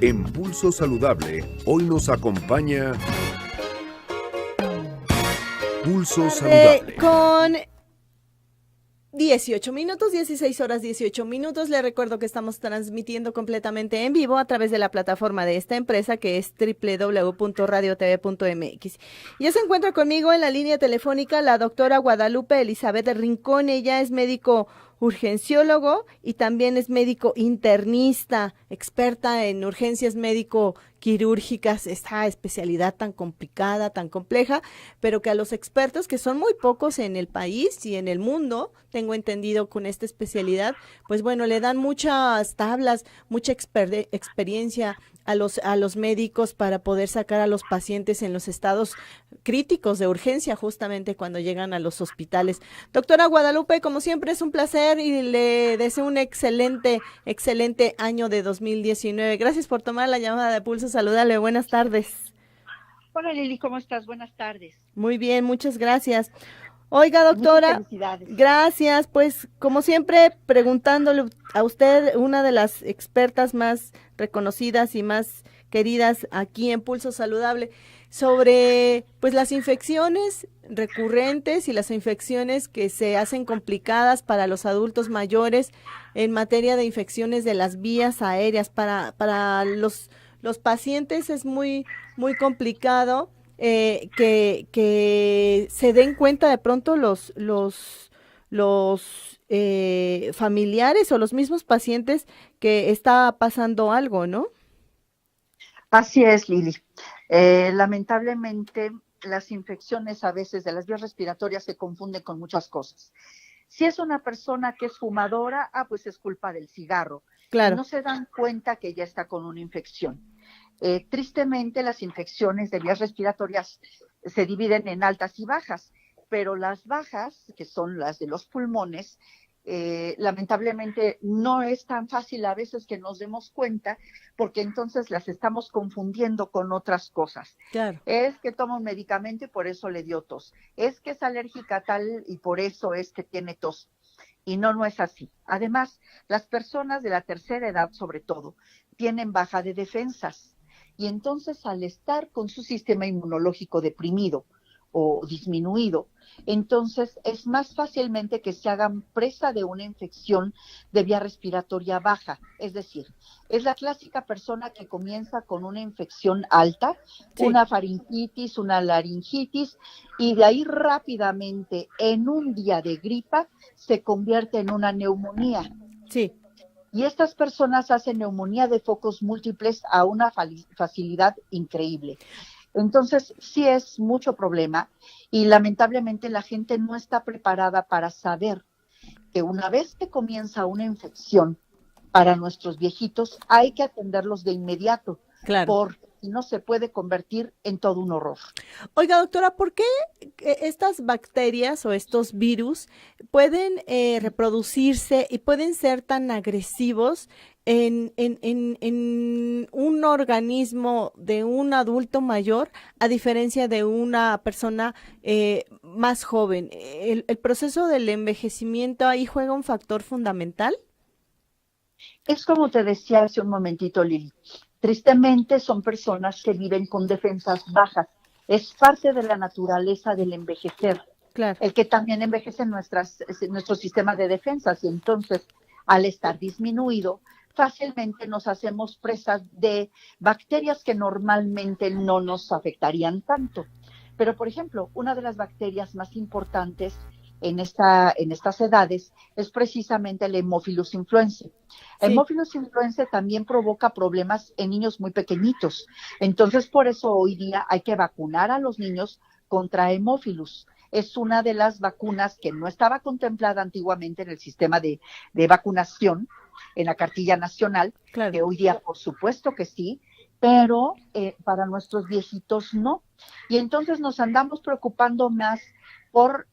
En Pulso Saludable, hoy nos acompaña Pulso Saludable. Con 18 minutos, 16 horas 18 minutos. Le recuerdo que estamos transmitiendo completamente en vivo a través de la plataforma de esta empresa que es www.radiotv.mx. Ya se encuentra conmigo en la línea telefónica la doctora Guadalupe Elizabeth Rincón. Ella es médico urgenciólogo y también es médico internista, experta en urgencias médico-quirúrgicas, esta especialidad tan complicada, tan compleja, pero que a los expertos, que son muy pocos en el país y en el mundo, tengo entendido con esta especialidad, pues bueno, le dan muchas tablas, mucha experiencia a los médicos para poder sacar a los pacientes en los estados críticos de urgencia, justamente cuando llegan a los hospitales. Doctora Guadalupe, como siempre es un placer y le deseo un excelente año de 2019. Gracias por tomar la llamada de Pulso Saludable. Buenas tardes. Hola Lili, ¿cómo estás? Buenas tardes. Muy bien, muchas gracias. Oiga, doctora, muchas felicidades. Gracias. Pues como siempre, preguntándole a usted, una de las expertas más reconocidas y más queridas aquí en Pulso Saludable, sobre pues las infecciones recurrentes y las infecciones que se hacen complicadas para los adultos mayores en materia de infecciones de las vías aéreas. Para los pacientes es muy complicado que se den cuenta de pronto los familiares o los mismos pacientes que está pasando algo, ¿no? Así es, Lili. Lamentablemente, las infecciones a veces de las vías respiratorias se confunden con muchas cosas. Si es una persona que es fumadora, pues es culpa del cigarro. Claro. Y no se dan cuenta que ya está con una infección. Tristemente, las infecciones de vías respiratorias se dividen en altas y bajas, pero las bajas, que son las de los pulmones, lamentablemente no es tan fácil a veces que nos demos cuenta, porque entonces las estamos confundiendo con otras cosas. Claro. Es que toma un medicamento y por eso le dio tos. Es que es alérgica a tal y por eso es que tiene tos. Y no es así. Además, las personas de la tercera edad, sobre todo, tienen baja de defensas. Y entonces, al estar con su sistema inmunológico deprimido o disminuido, entonces es más fácilmente que se hagan presa de una infección de vía respiratoria baja. Es decir, es la clásica persona que comienza con una infección alta, sí, una faringitis, una laringitis, y de ahí rápidamente, en un día de gripa, se convierte en una neumonía. Sí. Y estas personas hacen neumonía de focos múltiples a una facilidad increíble. Entonces, sí es mucho problema y lamentablemente la gente no está preparada para saber que una vez que comienza una infección para nuestros viejitos, hay que atenderlos de inmediato. Claro. Porque si no se puede convertir en todo un horror. Oiga, doctora, ¿por qué estas bacterias o estos virus pueden reproducirse y pueden ser tan agresivos en un organismo de un adulto mayor a diferencia de una persona más joven? ¿El proceso del envejecimiento ahí juega un factor fundamental? Es como te decía hace un momentito, Lili. Tristemente son personas que viven con defensas bajas. Es parte de la naturaleza del envejecer. Claro. El que también envejece nuestro sistema de defensas. Y entonces, al estar disminuido, fácilmente nos hacemos presas de bacterias que normalmente no nos afectarían tanto. Pero, por ejemplo, una de las bacterias más importantes en estas edades es precisamente el Haemophilus influenzae. Sí. Haemophilus influenzae también provoca problemas en niños muy pequeñitos. Entonces, por eso hoy día hay que vacunar a los niños contra Haemophilus. Es una de las vacunas que no estaba contemplada antiguamente en el sistema de vacunación, en la cartilla nacional, claro, que hoy día por supuesto que sí, pero para nuestros viejitos no. Y entonces nos andamos preocupando más por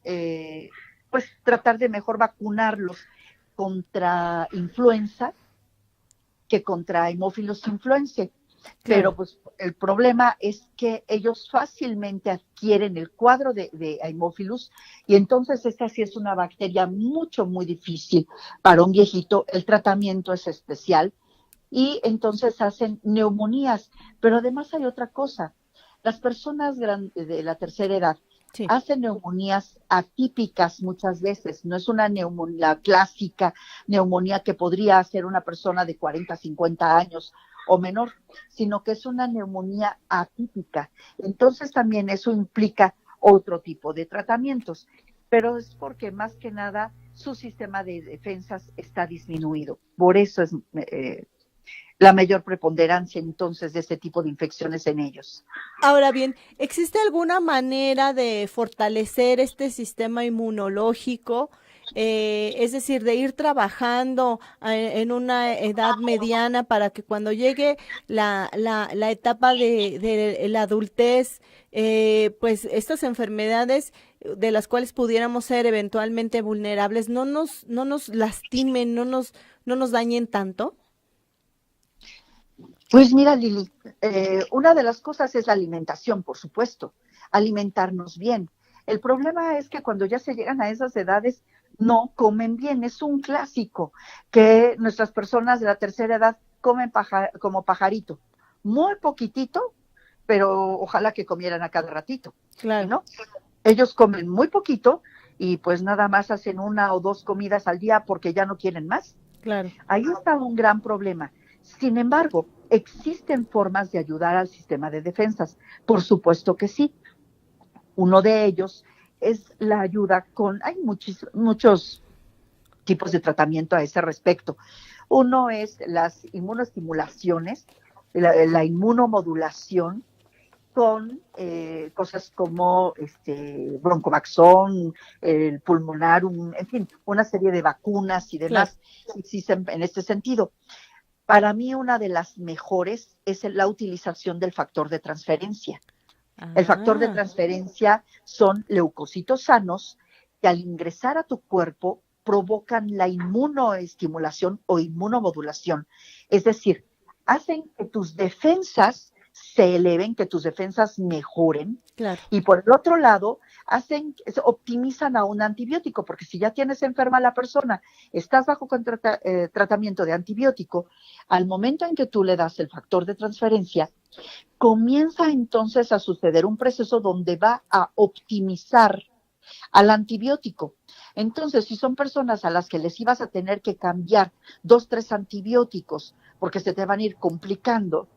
pues tratar de mejor vacunarlos contra influenza que contra Haemophilus influenzae. Claro. Pero pues el problema es que ellos fácilmente adquieren el cuadro de Haemophilus y entonces esta sí es una bacteria muy difícil para un viejito. El tratamiento es especial y entonces hacen neumonías. Pero además hay otra cosa, las personas de la tercera edad Sí. hacen neumonías atípicas muchas veces, no es una neumonía clásica, neumonía que podría hacer una persona de 40, 50 años o menor, sino que es una neumonía atípica. Entonces también eso implica otro tipo de tratamientos, pero es porque más que nada su sistema de defensas está disminuido. Por eso es la mayor preponderancia entonces de este tipo de infecciones en ellos. Ahora bien, ¿existe alguna manera de fortalecer este sistema inmunológico? Es decir, de ir trabajando en una edad mediana para que cuando llegue la etapa de la adultez, pues estas enfermedades de las cuales pudiéramos ser eventualmente vulnerables no nos lastimen, no nos dañen tanto. Pues mira, Lili, una de las cosas es la alimentación, por supuesto, alimentarnos bien. El problema es que cuando ya se llegan a esas edades no comen bien. Es un clásico que nuestras personas de la tercera edad comen como pajarito, muy poquitito, pero ojalá que comieran a cada ratito, Claro, ¿no? Ellos comen muy poquito y pues nada más hacen 1 o 2 comidas al día porque ya no quieren más. claro. Ahí está un gran problema. Sin embargo, ¿existen formas de ayudar al sistema de defensas? Por supuesto que sí. Uno de ellos es la ayuda hay muchos tipos de tratamiento a ese respecto. Uno es las inmunoestimulaciones, la inmunomodulación con cosas como broncovaxón, el pulmonarum, en fin, una serie de vacunas y Claro. demás existen en este sentido. Para mí una de las mejores es la utilización del factor de transferencia. El factor de Ah, transferencia son leucocitos sanos que al ingresar a tu cuerpo provocan la inmunoestimulación o inmunomodulación. Es decir, hacen que tus defensas se eleven, que tus defensas mejoren. claro. Y por el otro lado, optimizan a un antibiótico, porque si ya tienes enferma la persona, estás bajo tratamiento de antibiótico, al momento en que tú le das el factor de transferencia, comienza entonces a suceder un proceso donde va a optimizar al antibiótico. Entonces, si son personas a las que les ibas a tener que cambiar 2, 3 antibióticos porque se te van a ir complicando,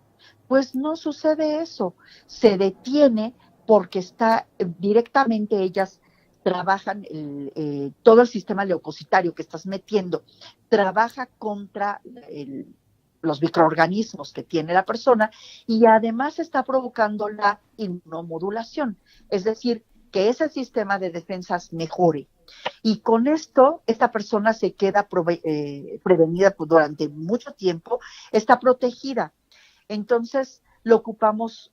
pues no sucede eso. Se detiene porque está directamente ellas trabajan todo el sistema leucocitario que estás metiendo, trabaja contra los microorganismos que tiene la persona y además está provocando la inmunomodulación, es decir, que ese sistema de defensas mejore. Y con esto, esta persona se queda prevenida durante mucho tiempo, está protegida. Entonces, lo ocupamos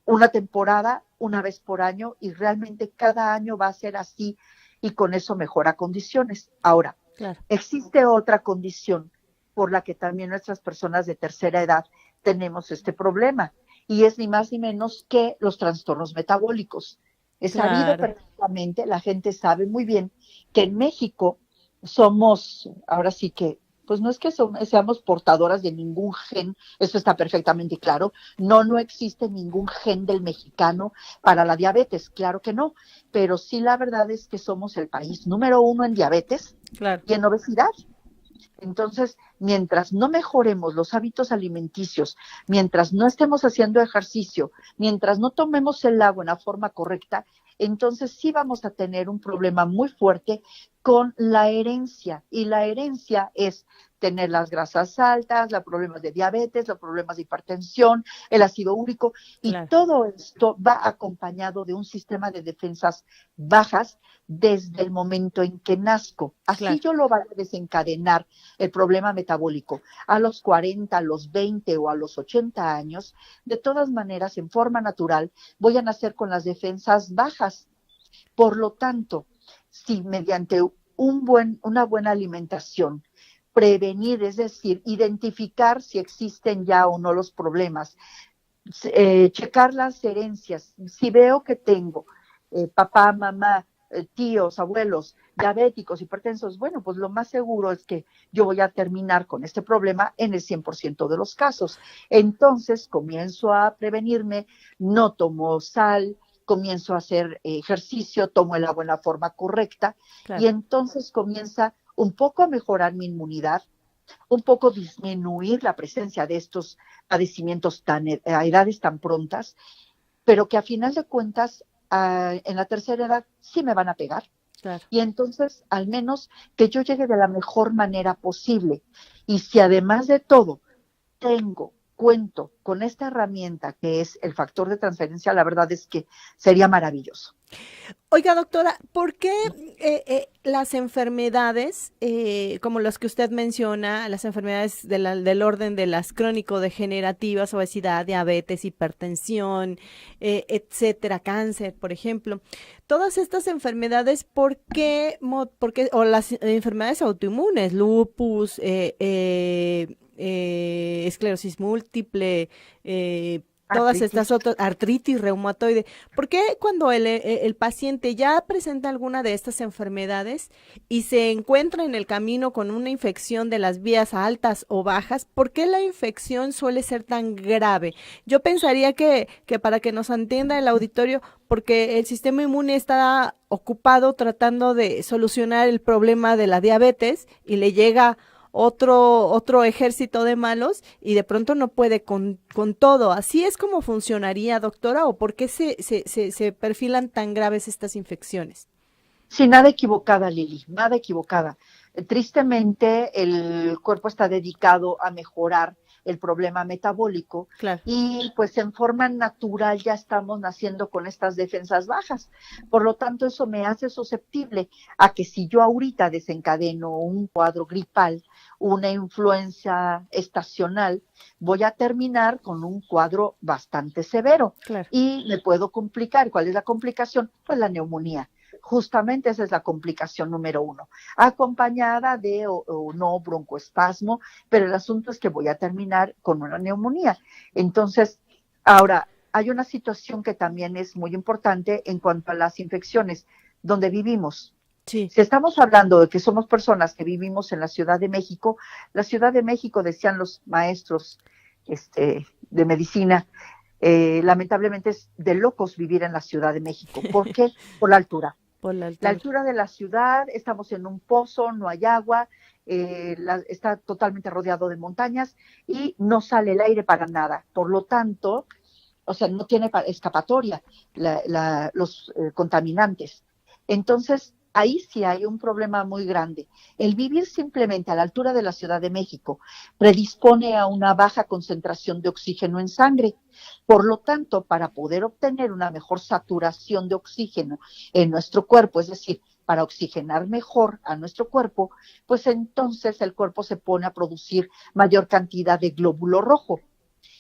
una temporada, una vez por año, y realmente cada año va a ser así, y con eso mejora condiciones. Ahora, Claro. existe otra condición por la que también nuestras personas de tercera edad tenemos este problema, y es ni más ni menos que los trastornos metabólicos. Es sabido Claro. perfectamente, la gente sabe muy bien que en México somos, ahora sí que, pues no es que seamos portadoras de ningún gen, eso está perfectamente claro, no existe ningún gen del mexicano para la diabetes, claro que no, pero sí la verdad es que somos el país número 1 en diabetes Claro. y en obesidad. Entonces, mientras no mejoremos los hábitos alimenticios, mientras no estemos haciendo ejercicio, mientras no tomemos el agua en la forma correcta, entonces sí vamos a tener un problema muy fuerte con la herencia. Y la herencia es tener las grasas altas, los problemas de diabetes, los problemas de hipertensión, el ácido úrico, y Claro. todo esto va acompañado de un sistema de defensas bajas desde el momento en que nazco. Así Claro. yo lo voy a desencadenar el problema metabólico a los 40, a los 20 o a los 80 años. De todas maneras, en forma natural, voy a nacer con las defensas bajas. Por lo tanto, si mediante una buena alimentación, prevenir, es decir, identificar si existen ya o no los problemas, checar las herencias, si veo que tengo papá, mamá, tíos, abuelos, diabéticos, hipertensos, bueno, pues lo más seguro es que yo voy a terminar con este problema en el 100% de los casos. Entonces comienzo a prevenirme, no tomo sal, comienzo a hacer ejercicio, tomo el agua en la forma correcta, Claro. y entonces comienza un poco a mejorar mi inmunidad, un poco disminuir la presencia de estos padecimientos a edades tan prontas, pero que a final de cuentas en la tercera edad sí me van a pegar. Claro. Y entonces, al menos que yo llegue de la mejor manera posible. Y si además de todo cuento con esta herramienta que es el factor de transferencia, la verdad es que sería maravilloso. Oiga, doctora, ¿por qué las enfermedades, como las que usted menciona, las enfermedades del orden de las crónico-degenerativas, obesidad, diabetes, hipertensión, etcétera, cáncer, por ejemplo, todas estas enfermedades, o las enfermedades autoinmunes, lupus, esclerosis múltiple, todas estas Artritis. otras, artritis reumatoide? ¿Por qué cuando el paciente ya presenta alguna de estas enfermedades y se encuentra en el camino con una infección de las vías altas o bajas, por qué la infección suele ser tan grave? Yo pensaría que para que nos entienda el auditorio, porque el sistema inmune está ocupado tratando de solucionar el problema de la diabetes y le llega otro ejército de malos y de pronto no puede con todo. ¿Así es como funcionaría, doctora? ¿O por qué se perfilan tan graves estas infecciones? Sí, nada equivocada, Lili, nada equivocada. Tristemente, el cuerpo está dedicado a mejorar el problema metabólico, Claro. y pues en forma natural ya estamos naciendo con estas defensas bajas. Por lo tanto, eso me hace susceptible a que si yo ahorita desencadeno un cuadro gripal, una influenza estacional, voy a terminar con un cuadro bastante severo, Claro. y me puedo complicar. ¿Cuál es la complicación? Pues la neumonía. Justamente esa es la complicación número 1, acompañada de o no broncoespasmo, pero el asunto es que voy a terminar con una neumonía. Entonces, ahora, hay una situación que también es muy importante en cuanto a las infecciones, donde vivimos. Sí. Si estamos hablando de que somos personas que vivimos en la Ciudad de México, decían los maestros de medicina, lamentablemente es de locos vivir en la Ciudad de México. ¿Por qué? Por la altura. Por la La altura. altura de la ciudad, estamos en un pozo, no hay agua, está totalmente rodeado de montañas y no sale el aire para nada. Por lo tanto, o sea, no tiene escapatoria los contaminantes. Entonces, ahí sí hay un problema muy grande. El vivir simplemente a la altura de la Ciudad de México predispone a una baja concentración de oxígeno en sangre. Por lo tanto, para poder obtener una mejor saturación de oxígeno en nuestro cuerpo, es decir, para oxigenar mejor a nuestro cuerpo, pues entonces el cuerpo se pone a producir mayor cantidad de glóbulo rojo.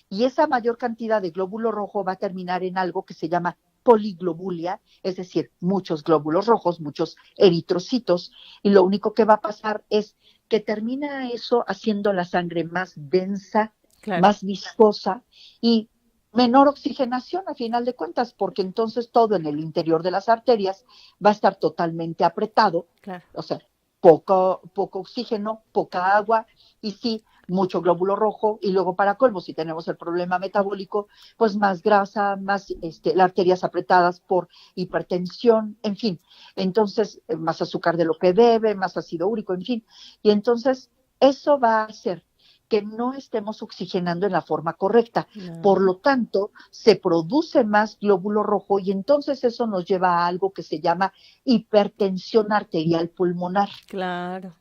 Y esa mayor cantidad de glóbulo rojo va a terminar en algo que se llama poliglobulia, es decir, muchos glóbulos rojos, muchos eritrocitos, y lo único que va a pasar es que termina eso haciendo la sangre más densa, Claro. más viscosa y menor oxigenación a final de cuentas, porque entonces todo en el interior de las arterias va a estar totalmente apretado, Claro. o sea, poco oxígeno, poca agua, y sí, mucho glóbulo rojo, y luego para colmo, si tenemos el problema metabólico, pues más grasa, más las arterias apretadas por hipertensión, en fin, entonces más azúcar de lo que debe, más ácido úrico, en fin, y entonces eso va a hacer que no estemos oxigenando en la forma correcta. No. Por lo tanto, se produce más glóbulo rojo y entonces eso nos lleva a algo que se llama hipertensión arterial pulmonar. Claro.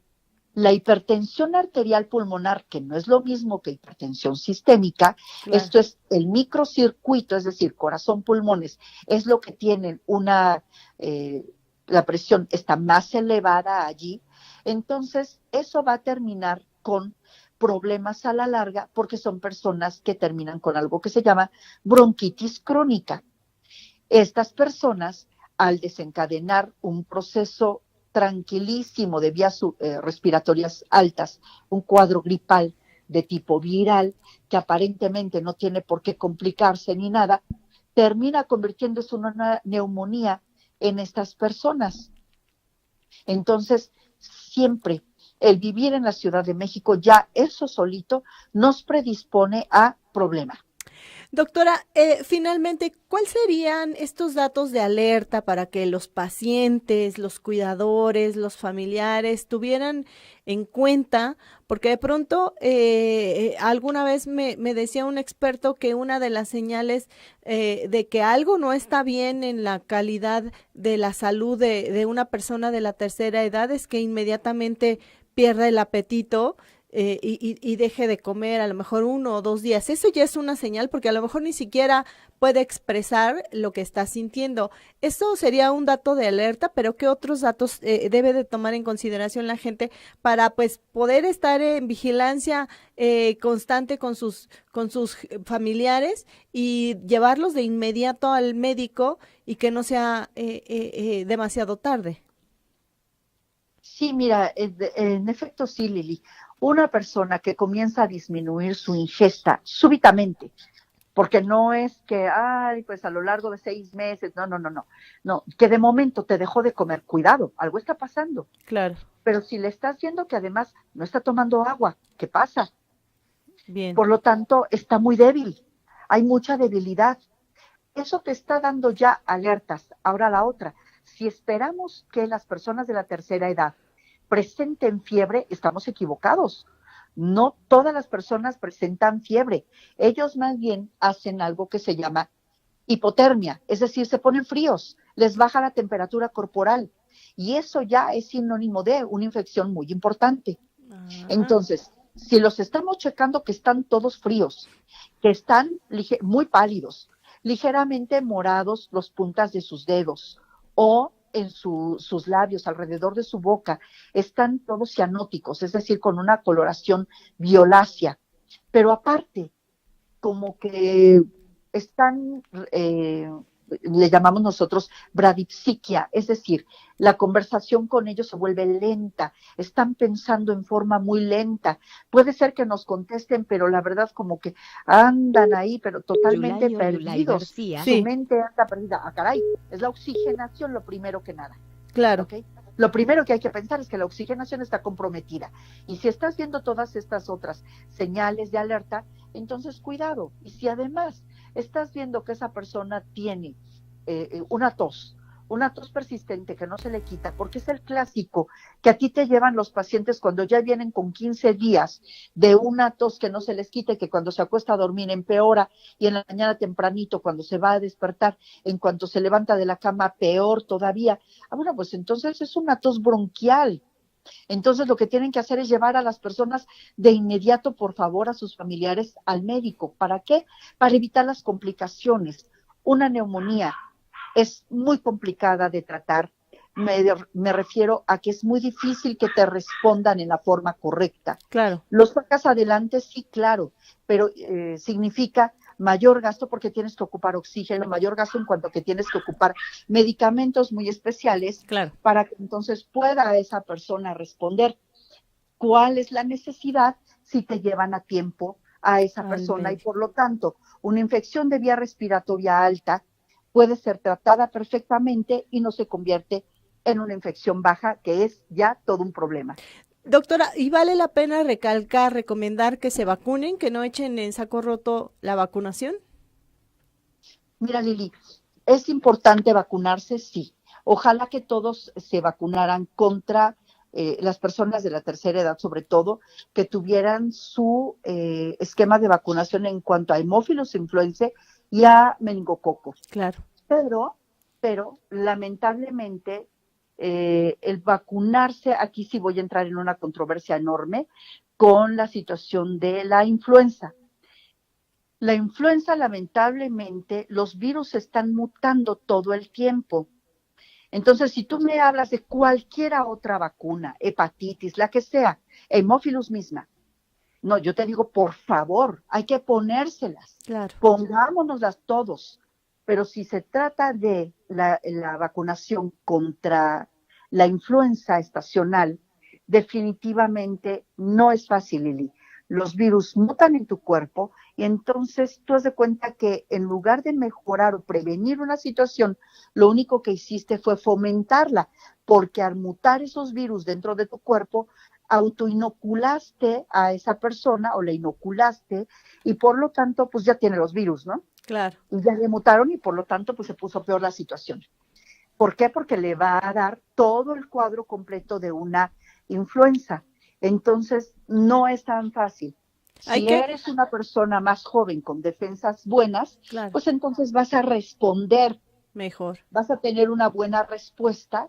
La hipertensión arterial pulmonar, que no es lo mismo que hipertensión sistémica, Claro. esto es el microcircuito, es decir, corazón, pulmones, es lo que tienen la presión está más elevada allí, entonces eso va a terminar con problemas a la larga porque son personas que terminan con algo que se llama bronquitis crónica. Estas personas, al desencadenar un proceso tranquilísimo de vías respiratorias altas, un cuadro gripal de tipo viral, que aparentemente no tiene por qué complicarse ni nada, termina convirtiéndose en una neumonía en estas personas. Entonces, siempre el vivir en la Ciudad de México, ya eso solito nos predispone a problemas. Doctora, finalmente, ¿cuáles serían estos datos de alerta para que los pacientes, los cuidadores, los familiares tuvieran en cuenta? Porque de pronto, alguna vez me decía un experto que una de las señales de que algo no está bien en la calidad de la salud de una persona de la tercera edad es que inmediatamente pierda el apetito y deje de comer a lo mejor 1 o 2 días. Eso ya es una señal porque a lo mejor ni siquiera puede expresar lo que está sintiendo. Eso sería un dato de alerta, pero ¿qué otros datos debe de tomar en consideración la gente para pues poder estar en vigilancia constante con sus familiares y llevarlos de inmediato al médico y que no sea demasiado tarde? Sí, mira, en efecto sí, Lili. Una persona que comienza a disminuir su ingesta súbitamente, porque no es que, ay, pues a lo largo de 6 meses, no, que de momento te dejó de comer, cuidado, algo está pasando. Claro, Pero si le estás viendo que además no está tomando agua, ¿qué pasa? bien, Por lo tanto, está muy débil, hay mucha debilidad. Eso te está dando ya alertas. Ahora la otra, si esperamos que las personas de la tercera edad presenten fiebre, estamos equivocados. No todas las personas presentan fiebre. Ellos más bien hacen algo que se llama hipotermia, es decir, se ponen fríos, les baja la temperatura corporal y eso ya es sinónimo de una infección muy importante. ah, Entonces, si los estamos checando que están todos fríos, que están muy pálidos, ligeramente morados los puntas de sus dedos o en sus labios, alrededor de su boca, están todos cianóticos, es decir, con una coloración violácea. Pero aparte, como que están, le llamamos nosotros bradipsiquia, es decir, la conversación con ellos se vuelve lenta, están pensando en forma muy lenta. Puede ser que nos contesten, pero la verdad como que andan ahí, pero totalmente Yulay perdidos. García. Su sí, mente anda perdida. Ah, caray, es la oxigenación lo primero que nada. claro. ¿Ok? Lo primero que hay que pensar es que la oxigenación está comprometida. Y si estás viendo todas estas otras señales de alerta, entonces cuidado. Y si además estás viendo que esa persona tiene una tos persistente que no se le quita, porque es el clásico que a ti te llevan los pacientes cuando ya vienen con 15 días de una tos que no se les quite, que cuando se acuesta a dormir empeora y en la mañana tempranito cuando se va a despertar, en cuanto se levanta de la cama, peor todavía. Ah, bueno, pues entonces es una tos bronquial. Entonces lo que tienen que hacer es llevar a las personas de inmediato, por favor, a sus familiares al médico. ¿Para qué? Para evitar las complicaciones. Una neumonía es muy complicada de tratar. Me refiero a que es muy difícil que te respondan en la forma correcta. Claro, Los sacas adelante, sí, claro, pero significa mayor gasto porque tienes que ocupar oxígeno, mayor gasto en cuanto que tienes que ocupar medicamentos muy especiales claro. para que entonces pueda esa persona responder. ¿Cuál es la necesidad si te llevan a tiempo a esa Al persona? Y médico. por lo tanto, una infección de vía respiratoria alta puede ser tratada perfectamente y no se convierte en una infección baja, que es ya todo un problema. Doctora, ¿y vale la pena recalcar, recomendar que se vacunen, que no echen en saco roto la vacunación? Mira, Lili, es importante vacunarse, sí. Ojalá que todos se vacunaran contra las personas de la tercera edad, sobre todo, que tuvieran su esquema de vacunación en cuanto a hemófilos influenza y a meningococo. Claro, Pero lamentablemente el vacunarse, aquí sí voy a entrar en una controversia enorme con la situación de la influenza. La influenza, lamentablemente, los virus están mutando todo el tiempo. Entonces, si tú me hablas de cualquier otra vacuna, hepatitis, la que sea, hemófilos misma, no, yo te digo, por favor, hay que ponérselas, claro. pongámonoslas todos. Pero si se trata de la vacunación contra la influenza estacional, definitivamente no es fácil, Lili. los virus mutan en tu cuerpo y entonces tú has de cuenta que en lugar de mejorar o prevenir una situación, lo único que hiciste fue fomentarla, porque al mutar esos virus dentro de tu cuerpo, autoinoculaste a esa persona o le inoculaste y por lo tanto pues ya tiene los virus, ¿no? Claro. Y ya le mutaron y por lo tanto pues se puso peor la situación. ¿Por qué? Porque le va a dar todo el cuadro completo de una influenza. Entonces, no es tan fácil. Si eres una persona más joven con defensas buenas, claro, pues entonces vas a responder mejor. Vas a tener una buena respuesta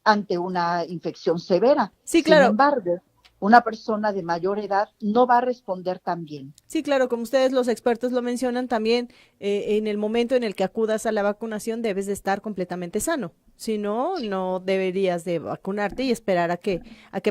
ante una infección severa. Sí, claro. Sin embargo, una persona de mayor edad no va a responder tan bien. Sí, claro, como ustedes los expertos lo mencionan, también en el momento en el que acudas a la vacunación debes de estar completamente sano. Si no, no deberías de vacunarte y esperar a que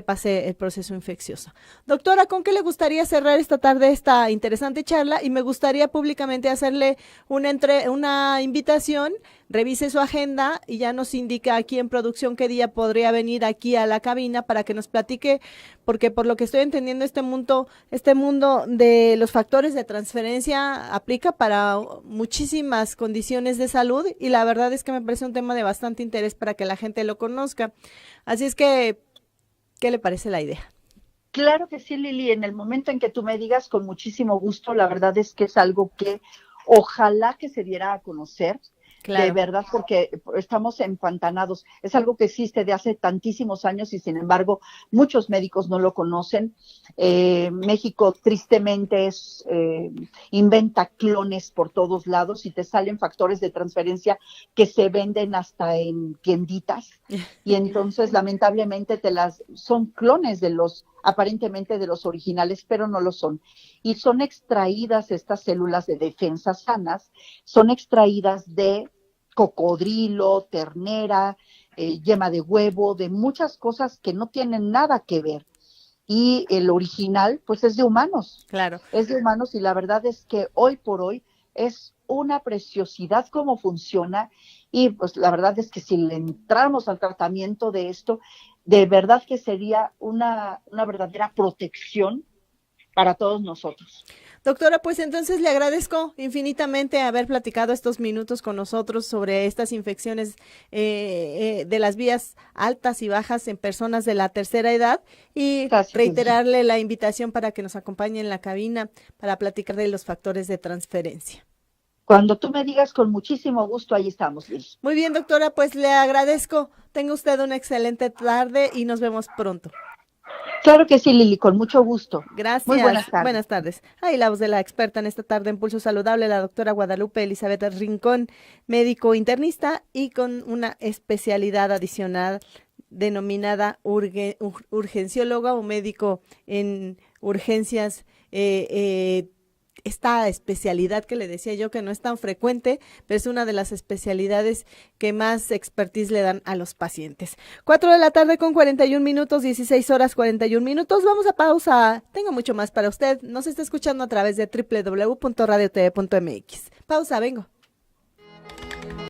pase el proceso infeccioso. Doctora, ¿con qué le gustaría cerrar esta tarde esta interesante charla? Y me gustaría públicamente hacerle una invitación. Revise su agenda y ya nos indica aquí en producción qué día podría venir aquí a la cabina para que nos platique, porque por lo que estoy entendiendo este mundo de los factores de transferencia aplica para muchísimas condiciones de salud y la verdad es que me parece un tema de bastante interés para que la gente lo conozca. Así es que, ¿qué le parece la idea? Claro que sí, Lili, en el momento en que tú me digas, con muchísimo gusto, la verdad es que es algo que ojalá que se diera a conocer. Claro. De verdad, porque estamos empantanados. Es algo que existe de hace tantísimos años y sin embargo muchos médicos no lo conocen. México tristemente inventa clones por todos lados y te salen factores de transferencia que se venden hasta en tienditas y entonces lamentablemente son clones aparentemente de los originales, pero no lo son. Y son extraídas estas células de defensa sanas, son extraídas de cocodrilo, ternera, yema de huevo, de muchas cosas que no tienen nada que ver. Y el original, pues es de humanos. Claro. Es de humanos y la verdad es que hoy por hoy es una preciosidad cómo funciona y pues la verdad es que si le entramos al tratamiento de esto, de verdad que sería una verdadera protección para todos nosotros. Doctora, pues entonces le agradezco infinitamente haber platicado estos minutos con nosotros sobre estas infecciones de las vías altas y bajas en personas de la tercera edad y gracias, reiterarle la invitación para que nos acompañe en la cabina para platicar de los factores de transferencia. Cuando tú me digas, con muchísimo gusto, ahí estamos, Lili. Muy bien, doctora, pues le agradezco. Tenga usted una excelente tarde y nos vemos pronto. Claro que sí, Lili, con mucho gusto. Gracias. Muy buenas tardes. Buenas tardes. Ahí la voz de la experta en esta tarde en Pulso Saludable, la doctora Guadalupe Elizabeth Rincón, médico internista y con una especialidad adicional denominada urgencióloga o médico en urgencias, esta especialidad que le decía yo que no es tan frecuente, pero es una de las especialidades que más expertise le dan a los pacientes. 4 de la tarde con 41 minutos, 16 horas 41 minutos. Vamos a pausa. Tengo mucho más para usted. Nos está escuchando a través de www.radiotv.mx. Pausa, vengo.